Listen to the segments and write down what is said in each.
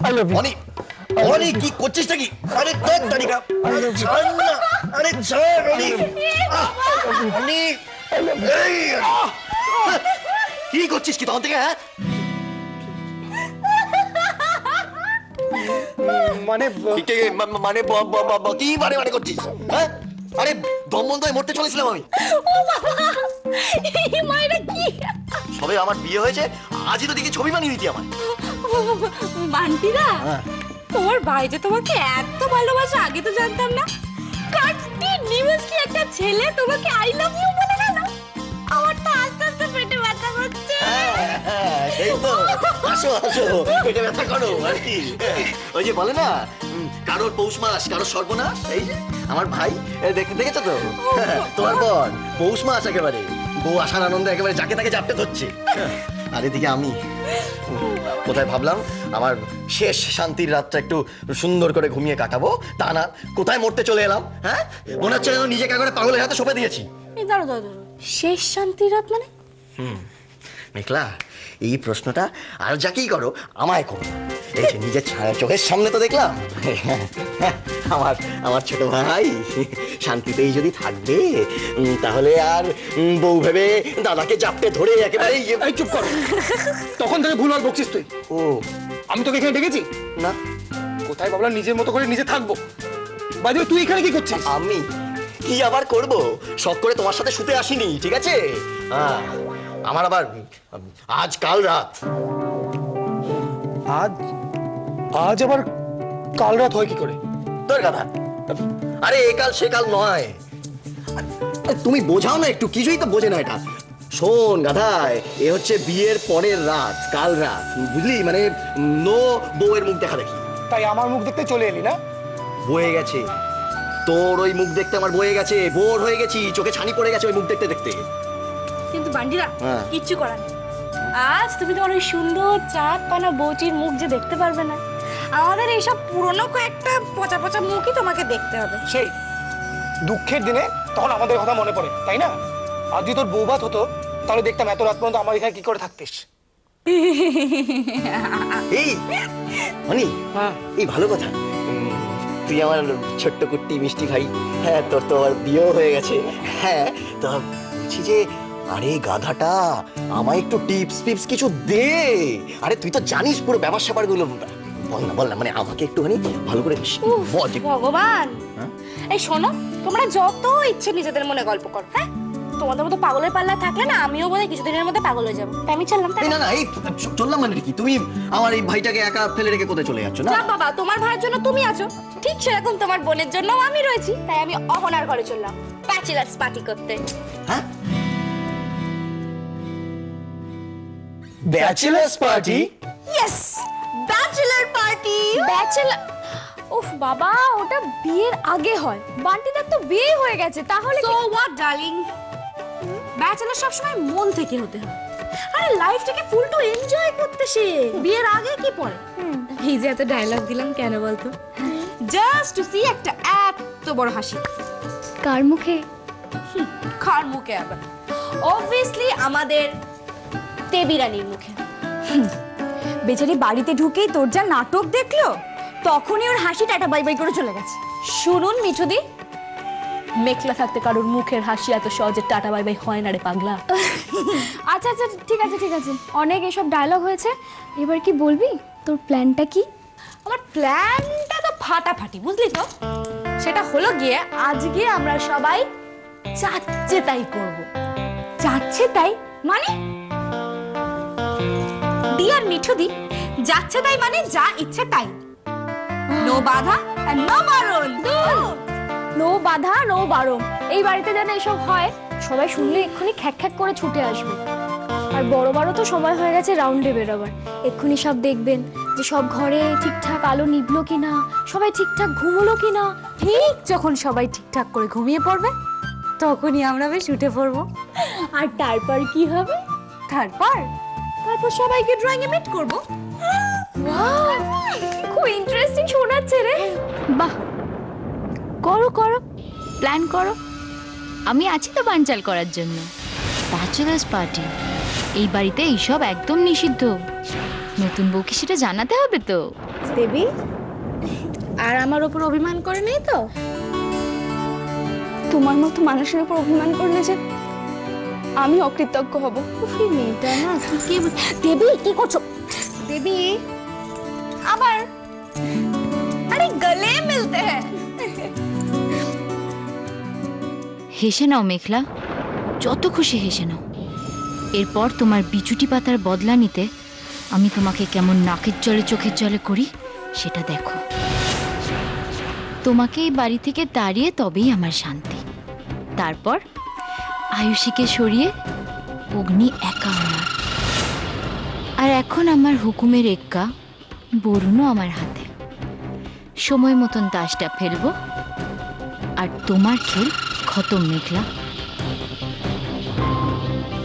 I love you. অনেক অনেক কি করছিস নাকি? আরে দেখ তারিকা, ছাড় না, আরে ছাড় অনেক। কি করছিস কি তখন থেকে? হ্যাঁ মানে মানে কি মানে করছিস? হ্যাঁ আরে দম বন্ধ হয়ে মরতে চলেছিলাম আমি। সবে আমার বিয়ে হয়েছে, আজই তো দেখি ছবি বানিয়ে দিতি আমার। বান্টিদা, তোমার ভাই যে তোমাকে এত ভালোবাসে আগে তো জানতাম না। কন্টিনিউয়াসলি একটা ছেলে তোমাকে আই লাভ ইউ বলে গেল। আমার তো আস্তে আস্তে পেটে ব্যথা করছে। এই তো আসো আসো, পেটে ব্যথা করো আর কি। ওই যে বলে না, কারোর পৌষ মাস কারোর সর্বনাশ। এই যে আমার ভাই, দেখেছো তো তোমার বোন পৌষ মাস একেবারে বউ আসার আনন্দে একেবারে যাকে তাকে চাপটে ধরছে। আর এদিকে আমি কোথায় ভাবলাম আমার শেষ শান্তির রাতটা একটু সুন্দর করে ঘুমিয়ে কাটাবো, তা না কোথায় মরতে চলে এলাম। হ্যাঁ মনে হচ্ছে যেন নিজেকে একেবারে পাগলের হাতে সঁপে দিয়েছি। দাঁড়ো, শেষ শান্তির রাত মানে? মেঘলা, এই প্রশ্নটা আর যাকেই করো আমায় করো। এই যে নিজের চোখের সামনে তো দেখলাম আমার আমার ছোট ভাই শান্তিতেই যদি থাকবে, তাহলে আর বউ ভেবে দাদাকে চাপটে ধরে একেবারে। চুপ কর, তখন থেকে ভুলভাল বকছিস তুই। ও আমি তোকে এখানে ডেকেছি না, কোথায় ভাবলাম নিজের মতো করে নিজে থাকবো। বাইরে তুই এখানে কি করছিস? আমি কি আবার করব, শখ করে তোমার সাথে শুতে আসিনি, ঠিক আছে? আমার আবার আজ কাল রাত। আজ আবার কাল রাত হয় কি করে? তোর কথা, আরে এ কাল সে কাল নয়। তুমি বোঝাও না একটু, কিছুই তো বোঝে না এটা। শোন গাধায়, এ হচ্ছে বিয়ের পরের রাত, কাল রাত, বুঝলি? মানে নো বউয়ের মুখ দেখা দেখি। তাই আমার মুখ দেখতে চলে এলি না? বয়ে গেছে তোর ওই মুখ দেখতে, আমার বয়ে গেছে, বোর হয়ে গেছি, চোখে ছানি পড়ে গেছে ওই মুখ দেখতে দেখতে। কিন্তু বান্ডিরা কিচ্ছু করার নেই, আজ তুমি তোমার ওই সুন্দর চাঁদ পানা বউটির মুখ যে দেখতে পারবে না, আমাদের এইসব পুরনো কয়েকটা পচা পচা মুখই তোমাকে দেখতে হবে। সেই দুঃখের দিনে তখন আমাদের কথা মনে পড়ে, তাই না? আর যদি তোর বউভাত হতো তাহলে দেখতাম এত রাত পর্যন্ত আমার এখানে কি করে থাকতিস। এই অনি, এই ভালো কথা, তুই আমার ছোট্ট কুট্টি মিষ্টি ভাই। হ্যাঁ তোর তো আবার বিয়েও হয়ে গেছে। হ্যাঁ তো বলছি যে, আরে গাধাটা আমায় একটু টিপস টিপস কিছু দে। আরে তুই তো জানিস পুরো ব্যাপার স্যাপার গুলো, বল না মানে আমাকে একটুখানি ভালো করে বল। ভগবান, এই শোনো, তোমরা যত ইচ্ছে নিজেদের মনে গল্প করো। হ্যাঁ তোমাদের মতো পাগলের পাল্লা থাকলে না আমিও বোধহয় কিছুদিনের মধ্যে পাগল হয়ে যাবো। তাই আমি চললাম। না না, এই চললাম মানে কি? তুমি আমার এই ভাইটাকে একা ফেলে রেখে কোথায় চলে যাচ্ছ? না বাবা, তোমার ভাইয়ের জন্য তুমি আছো, ঠিক সেরকম তোমার বোনের জন্য আমি রয়েছি। তাই আমি অহনার ঘরে চললাম ব্যাচেলার্স পার্টি করতে। হ্যাঁ bachelors party? Yes, bachelor party. Bachelor? উফ বাবা, ওটা বিয়ের আগে হয়। বান্টিদার তো বিয়ে হয়ে গেছে, তাহলে সো হোয়াট ডার্লিং? ব্যাচেলার সব সময় মন থেকে হতে হয়। আরে লাইফটাকে ফুল টু এনজয় করতে সে বিয়ের আগে কি পরে। এই যে এত ডায়লগ দিলাম কেন বলতো? জাস্ট টু সি একটা এত বড় হাসি কার মুখে। কার মুখে আবার? অবভিয়াসলি আমাদের দেবীরানীর মুখে। বেচারি বাড়িতে ঢুকেই তোর যা নাটক দেখলো, তখনই ওর হাসি টাটা বাই বাই করে চলে গেছে। শুনুন মিঠুদি, মেঘলা থাকতে কারোর মুখের হাসি এত সহজে টাটা বাই বাই হয় না রে পাগলা। আচ্ছা আচ্ছা, ঠিক আছে ঠিক আছে, অনেক এসব ডায়লগ হয়েছে, এবার কি বলবি তোর প্ল্যানটা কি? আমার প্ল্যানটা তো ফাটাফাটি, বুঝলি তো? সেটা হলো গিয়ে আজকে আমরা সবাই চাচ্ছে তাই করব। যাচ্ছে তাই মানে? ডিয়ার মিঠুদি, যাচ্ছে তাই মানে যা ইচ্ছে তাই, নো বাধা আর নো বারণ। নো বাধা নো বারণ। এই বাড়িতে যেন এসব হয়, সবাই শুনলে এক্ষুনি খ্যাক খ্যাক করে ছুটে আসবে। আর বড় বড় তো সময় হয়ে গেছে রাউন্ডে বেরোবার, এক্ষুনি সব দেখবেন যে সব ঘরে ঠিকঠাক আলো নিভলো কিনা, সবাই ঠিকঠাক ঘুমলো কিনা। ঠিক যখন সবাই ঠিকঠাক করে ঘুমিয়ে পড়বে, তখনই আমরা বেশ উঠে পড়বো। আর তারপর কি হবে? তারপর সবাইকে ড্রয়িং এ মিট করবো। খুব ইন্টারেস্টিং শোনাচ্ছে রে। বাহ, করো করো, প্ল্যান করো, আমি আছি তো বানচাল করার জন্য। ব্যাচেলার্স পার্টি, এই বাড়িতে এইসব একদম নিষিদ্ধ। নতুন বউকে সেটা জানাতে হবে তো। দেবী আর আমার উপর অভিমান করে নেই তো? তোমার মতো মানুষের উপর অভিমান করলে যে আমি অকৃতজ্ঞ হব। এই মেয়েটা না কি দেবী কি করছো? দেবী আবার আরে গলে মিলতে হ্যাঁ। হেসে নাও মেঘলা, যত খুশি হেসে নাও। এরপর তোমার বিচুটি পাতার বদলা নিতে আমি তোমাকে কেমন নাকের জলে চোখের জলে করি সেটা দেখো। তোমাকে এই বাড়ি থেকে তাড়িয়ে তবেই আমার শান্তি। তারপর আয়ুষীকে সরিয়ে অগ্নি একা আমার। আর এখন আমার হুকুমের এক্কা বরুণও আমার হাতে। সময় মতন তাসটা ফেলবো আর তোমার খেল খতম মেঘলা।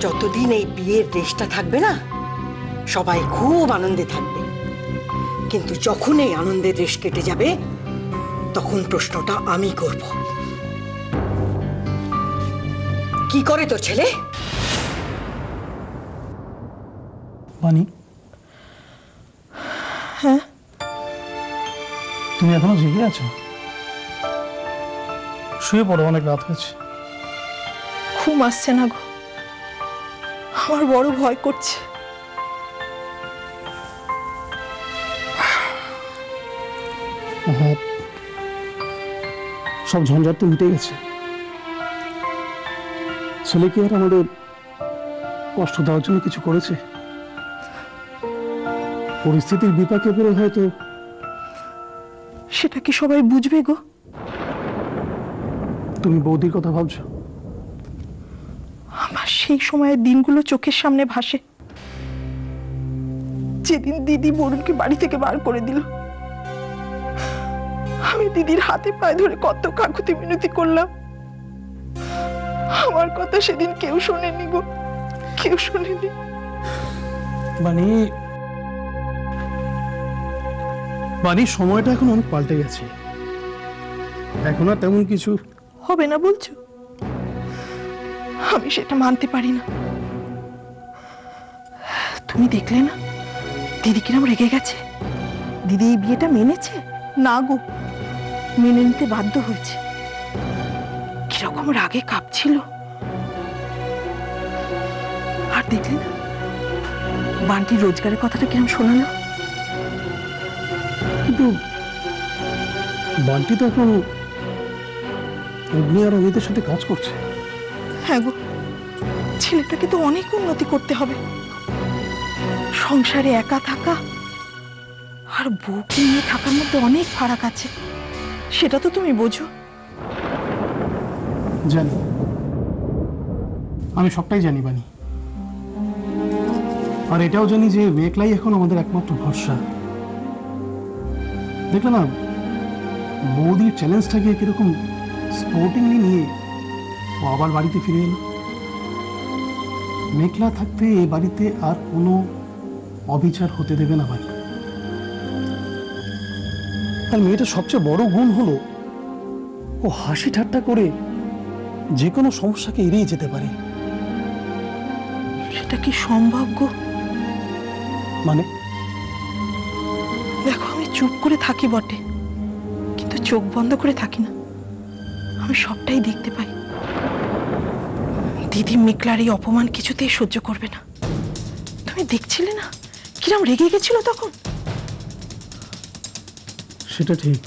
যতদিন এই বিয়ের রেশটা থাকবে না সবাই খুব আনন্দে থাকবে, কিন্তু যখন এই আনন্দের রেশ কেটে যাবে তখন প্রশ্নটা আমি করব, কি করে তোর ছেলে? বানি, হ্যাঁ তুমি এখনো জেগে আছো? শুয়ে পড়ো, অনেক রাত হয়েছে। ঘুম আসছে না গো, আমার বড় ভয় করছে। হ্যাঁ, সব ঝঞ্ঝাট তো মিটে গেছে। ছেলে কি আর আমাদের কষ্ট দেওয়ার জন্য কিছু করেছে? পরিস্থিতির বিপাকে পড়ে হয়তো। সেটা কি সবাই বুঝবে গো? তুমি বৌদির কথা ভাবছো? আমার সেই সময়ের দিনগুলো চোখের সামনে ভাসে, যেদিন দিদি বরুণকে বাড়ি থেকে বার করে দিল। আমি দিদির হাতে পায়ে ধরে কত কাকুতি মিনতি করলাম, আমার কথা সেদিন কেউ শোনেনি গো, কেউ শোনেনি। বানি, বানি, সময়টা এখন অনেক পাল্টে গেছে, এখন আর তেমন কিছু হবে না বলছো? আমি সেটা মানতে পারি না। তুমি দেখলে না দিদি কিরম রেগে গেছে? দিদি এই বিয়েটা মেনেছে না গো, মেনে নিতে বাধ্য হয়েছে। কিরকম রাগে কাঁপছিল। আর দেখলে না বান্টির রোজগারের কথাটা কিরম শোনালো। কিন্তু বান্টি তো এখন অগ্নি আর অমিতের সাথে কাজ করছে। হ্যাঁ গো, ছেলেটাকে তো অনেক উন্নতি করতে হবে। সংসারে একা থাকা আর বউকে নিয়ে থাকার মধ্যে অনেক ফারাক আছে, সেটা তো তুমি বোঝো। জানি, আমি সবটাই জানি বানি। আর এটাও জানি যে মেঘলাই এখন আমাদের একমাত্র ভরসা। দেখলে না বৌদির চ্যালেঞ্জটাকে কিরকম স্পোর্টিংলি নিয়ে ও আবার বাড়িতে ফিরে এলো। মেঘলা থাকতে এই বাড়িতে আর কোনো অবিচার হতে দেবে না বাড়ি। আর মেয়েটার সবচেয়ে বড় গুণ হলো ও হাসি ঠাট্টা করে যে কোনো সমস্যাকে এড়িয়ে যেতে পারে। সেটা কি সম্ভব গো? মানে দেখো, আমি চুপ করে থাকি বটে, কিন্তু চোখ বন্ধ করে থাকি না, আমি সবটাই দেখতে পাই। দিদি মেঘলার এই অপমান কিছুতেই সহ্য করবে না। তুমি দেখছিলে না কিরম রেগে গেছিল তখন? সেটা ঠিক।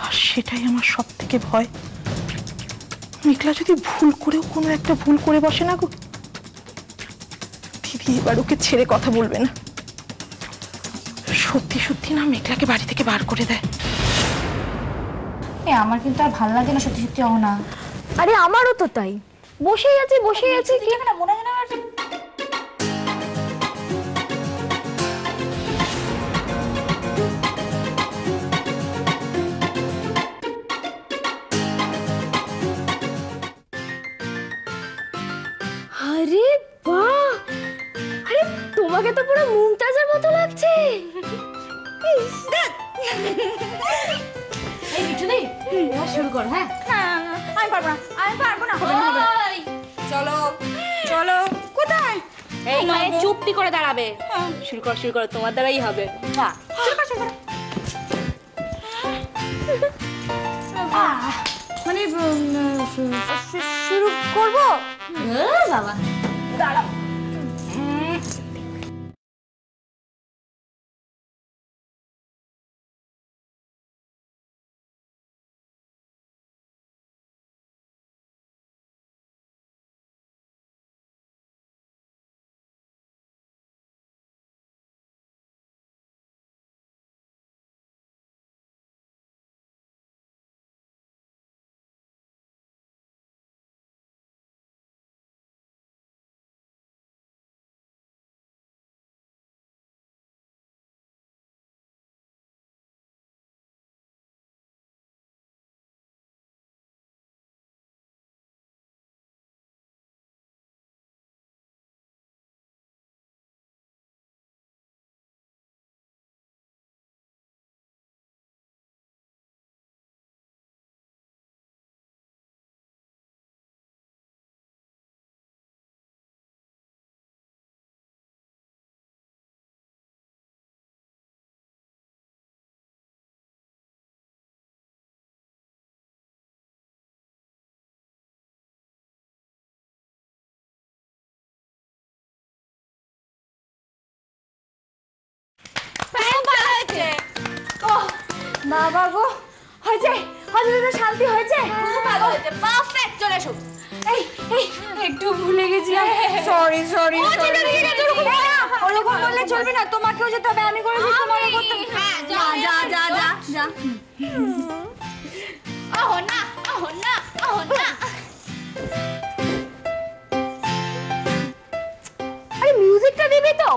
আর সেটাই আমার সব থেকে ভয়। মেঘলা যদি ভুল করেও কোনো একটা ভুল করে বসে না গো, দিদি এবার ওকে ছেড়ে কথা বলবে না। সত্যি সত্যি না মেঘলাকে বাড়ি থেকে বার করে দেয়। আমার কিন্তু আর ভালো লাগে না সত্যি সত্যি অহনা। আরে আমারও তো তাই, বসেই আছি কি না মনে হয় না আরে বাহ, আরে তোমাকে তো পুরো মুমতাজের মতো লাগছে। এই বিটুলি এবার শুরু কর। হ্যাঁ আমি পারবো না, আমি পারবো না। হবে না, হবে না। চলো চলো। কোথায়? এই মানে চুপটি করে দাঁড়াবে। শুরু করো, তোমার দ্বারাই হবে। বাহ, মানে শুরু করবো? বাবা দাঁড়াও। বাবা গো, হয়েছে, শান্তি হয়েছে, ভালো হয়েছে, পারফেক্ট। চলে এসো। এই একটু ভুলে গেছি, সরি। ওরকম বললে চলবে না, তোমাকেও যেতে হবে, আমি করেছি তোমারও করতে হবে। যা। ওহ না। আরে মিউজিকটা দিবি তো?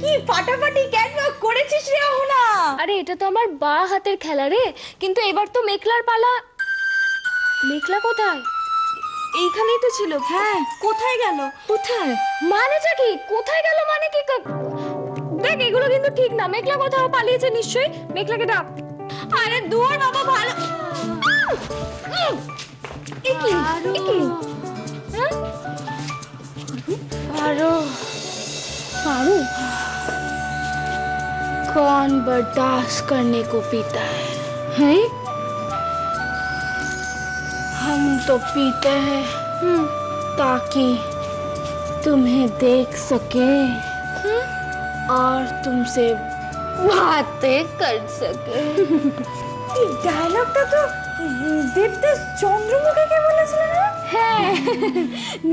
কি ফাটাফাটি ক্যাটওয়াক করেছিস রে অহনা। আরে এটা তো আমার বা হাতের খেলা রে, কিন্তু এবার তো মেঘলার পালা। মেঘলা কোথায়? এইখানেই তো ছিল। হ্যাঁ, কোথায় গেল? কোথায় মানেটা কি? কোথায় গেল মানে কি? দেখ, এগুলো কিন্তু ঠিক না। মেঘলা কোথাও পালিয়েছে নিশ্চয়ই। মেঘলাকে ডাক। আরে দূর বাবা, ভালো। पारू कौन बर्दाश्त करने को पीता है? हम तो पीते हैं ताकि तुम्हें देख सके और तुमसे बातें कर सके। डायलॉगটা তো দেবদাস চন্দ্রমুখীকে বলেছিল না? হ্যাঁ,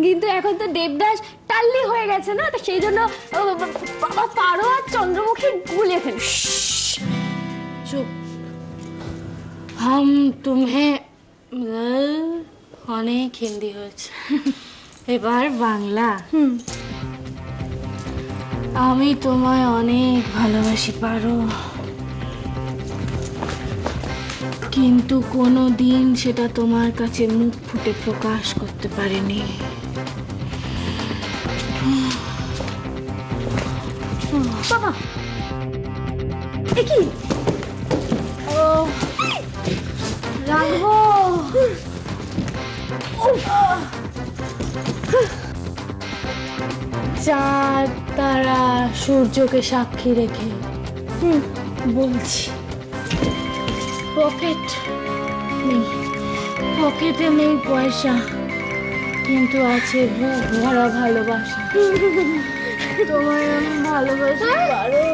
কিন্তু এখন তো দেবদাস টাল্লি হয়ে গেছে না, তো সেই জন্য বাবা পারো আর চন্দ্রমুখী গুলিয়ে ফেলে। চুপ। হাম তুমে অনেক হিন্দি হয়েছে, এবার বাংলা। আমি তোমায় অনেক ভালোবাসি পারো, কিন্তু কোনো দিন সেটা তোমার কাছে মুখ ফুটে প্রকাশ করতে পারিনি। বাবা, এ কি? ও রাখবো। চাঁদ তারা সূর্যকে সাক্ষী রেখে বলছি, পকেটে নেই পয়সা, কিন্তু আছে বুক ভরা ভালোবাসা। তোমায় আমি ভালোবাসি পারো,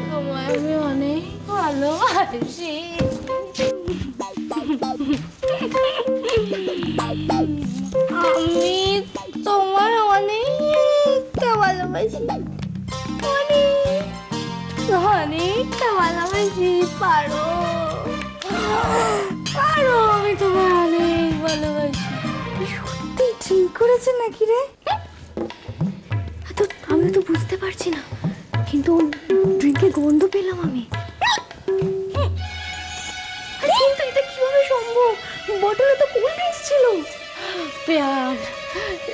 তোমায় আমি অনেক ভালোবাসি। আমি তোমায় অনেকটা ভালোবাসি, অনেকটা ভালোবাসি পারো। আমি হয়েছে নাকি রে? তো আমি তো বুঝতে পারছি না, কিন্তু ড্রিঙ্কের গন্ধ পেলাম আমি। আরে কিন্তু এটা কিভাবে সম্ভব? বটলে তো কোল্ড ড্রিঙ্কস ছিল। প্যার,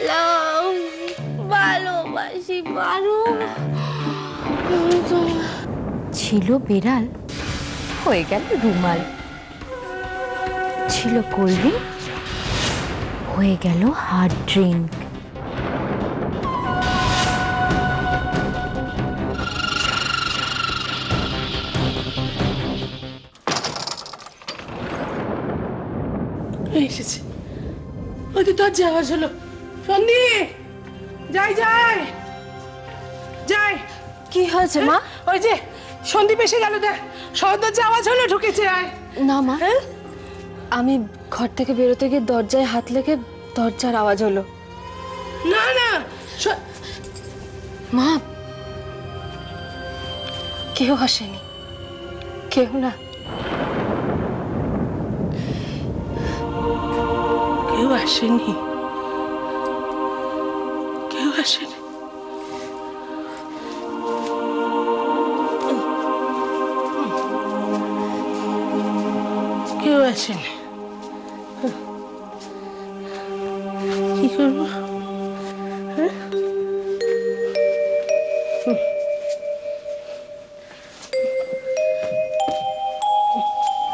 লাভ, ভালোবাসি, ছিল বেড়াল, হয়ে গেল রুমাল। ছিল কোল্ড ড্রিঙ্ক, হয়ে গেল হার্ড ড্রিঙ্ক। এসেছে, ওই তো তোর আওয়াজ হলো। সন্ধি, যাই যাই যাই। কি হয়েছে মা? ওই যে সন্দীপ এসে গেল, দেখ সদর আওয়াজ হলো, ঢুকেছে। আয়। না মা, আমি ঘর থেকে বেরোতে গিয়ে দরজায় হাত লেগে দরজার আওয়াজ হলো। না না মা, কেউ আসেনি, কেউ না। কেউ আসেনি, কেউ আসেনি। কেউ আসেনি, কি করবো?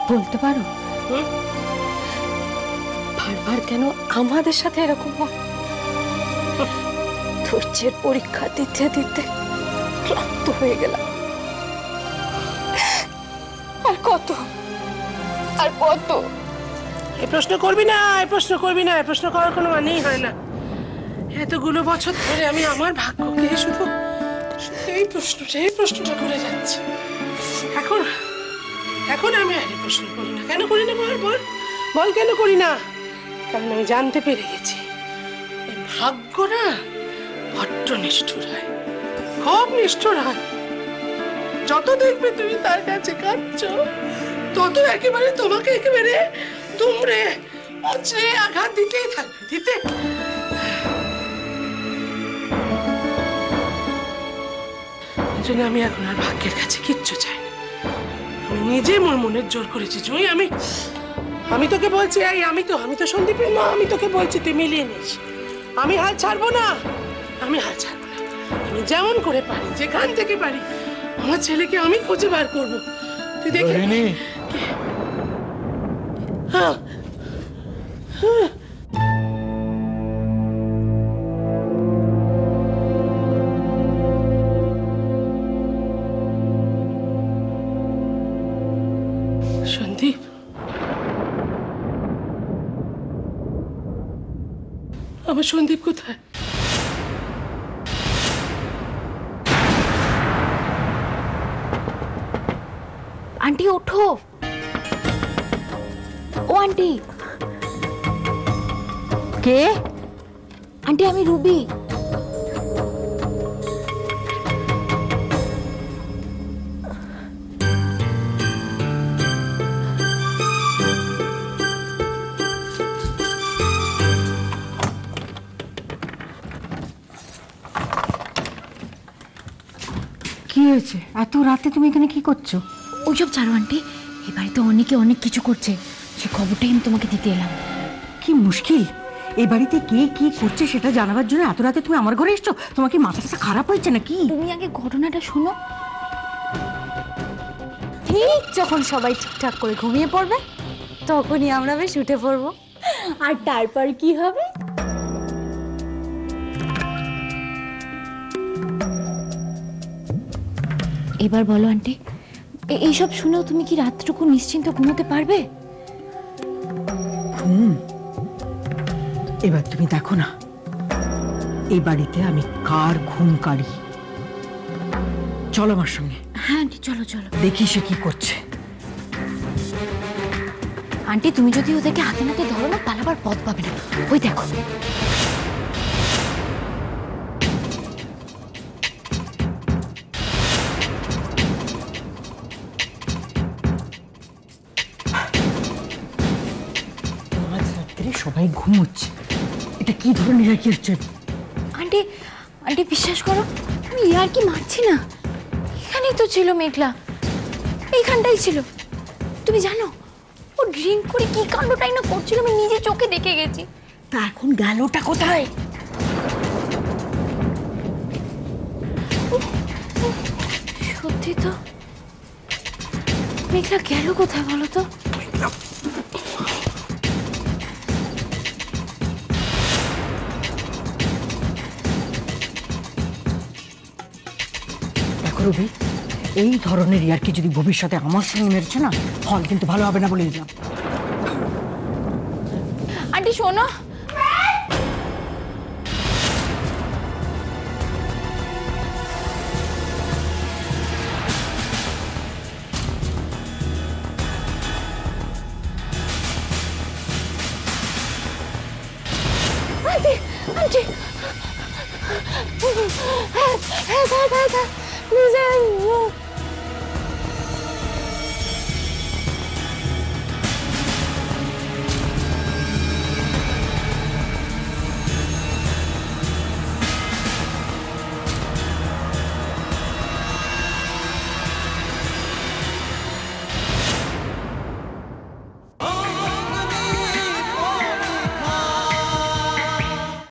বলতে পারো বারবার কেন আমাদের সাথে এরকম হয়? ধৈর্যের পরীক্ষা দিতে দিতে ক্লান্ত হয়ে গেলাম। আর কত, আর কত? এই প্রশ্ন করবি না, এই প্রশ্ন করবি না, এই প্রশ্ন করার কোনো মানেই হয় না। এতগুলো বছর ধরে আমি আমার ভাগ্যকে শুধু এই প্রশ্নটা করে যাচ্ছি। এখন এখন আমি আর এই প্রশ্ন করি না। কেন করি না? বল বল, কেন করি না? কারণ আমি জানতে পেরে গেছি এই ভাগ্য না বড্ড নিষ্ঠুর হয়, খুব নিষ্ঠুর হয়। যত দেখবে তুমি তার কাছে কাঁদছো, তত একেবারে তোমাকে একেবারে দুমড়ে মুচড়ে আঘাত দিতেই থাকবে, দিতে। এই জন্য আমি এখন আর ভাগ্যের কাছে কিচ্ছু চাই না। আমি নিজে মোর মনের জোর করেছি। জুই, আমি তোকে বলছি, আমি তো সন্দীপের মা, আমি তোকে বলছি তুই মিলিয়ে নিস। আমি হাল ছাড়বো না, আমি হাল ছাড়বো না। আমি যেমন করে পারি, যেখান থেকে পারি, আমার ছেলেকে আমি খুঁজে বার করবো। তুই দেখে হ্যাঁ হ্যাঁ। সন্দীপ, আমার সন্দীপ কোথায়? আন্টি ওঠো। ও আন্টি। কে? আন্টি আমি রুবি। কি হয়েছে? এত রাতে তুমি এখানে কি করছো? ওইসব ছাড়ো আন্টি, এই বাড়িতে অনেকে অনেক কিছু করছে, সে খবরটাই আমি তোমাকে দিতে এলাম। কি মুশকিল, এই বাড়িতে কে কি করছে সেটা জানাবার জন্য এত রাতে তুমি আমার ঘরে এসছো? তোমার কি মাথাটা খারাপ হয়েছে নাকি? তুমি আগে ঘটনাটা শোনো। ঠিক যখন সবাই ঠিকঠাক করে ঘুমিয়ে পড়বে, তখনই আমরা বেশ উঠে পড়বো। আর তারপর কি হবে? এবার বলো আন্টি, এইসব শুনেও তুমি কি রাতটুকু নিশ্চিন্ত ঘুমোতে পারবে? এবার তুমি দেখো না এই বাড়িতে আমি কার ঘুম কাড়ি। চলো আমার সঙ্গে। হ্যাঁ আন্টি চলো চলো, দেখি সে কি করছে। আন্টি তুমি যদি ওদেরকে হাতে নাতে ধরো না, পালাবার পথ পাবে না। ওই দেখো। সবাই ঘুমোচ্ছে, এটা কি ধরনের আর কি হচ্ছে? আন্টি আন্টি বিশ্বাস করো, আমি আর কি মারছি না। এখানেই তো ছিল মেঘলা, এইখানটাই ছিল। তুমি জানো ও ড্রিঙ্ক করে কি কাণ্ডটাই না করছিল, আমি নিজে চোখে দেখে গেছি। তা এখন গেলটা কোথায়? সত্যি তো, মেঘলা গেল কোথায় বলো তো? দেখো রবি, এই ধরনের ইয়ার্কি যদি ভবিষ্যতে আমার সঙ্গে মেরেছে না, ফল কিন্তু ভালো হবে না বলে দিলাম। আন্টি শোনো, আন্টি আন্টি হ্যাঁ হ্যাঁ হ্যাঁ হ্যাঁ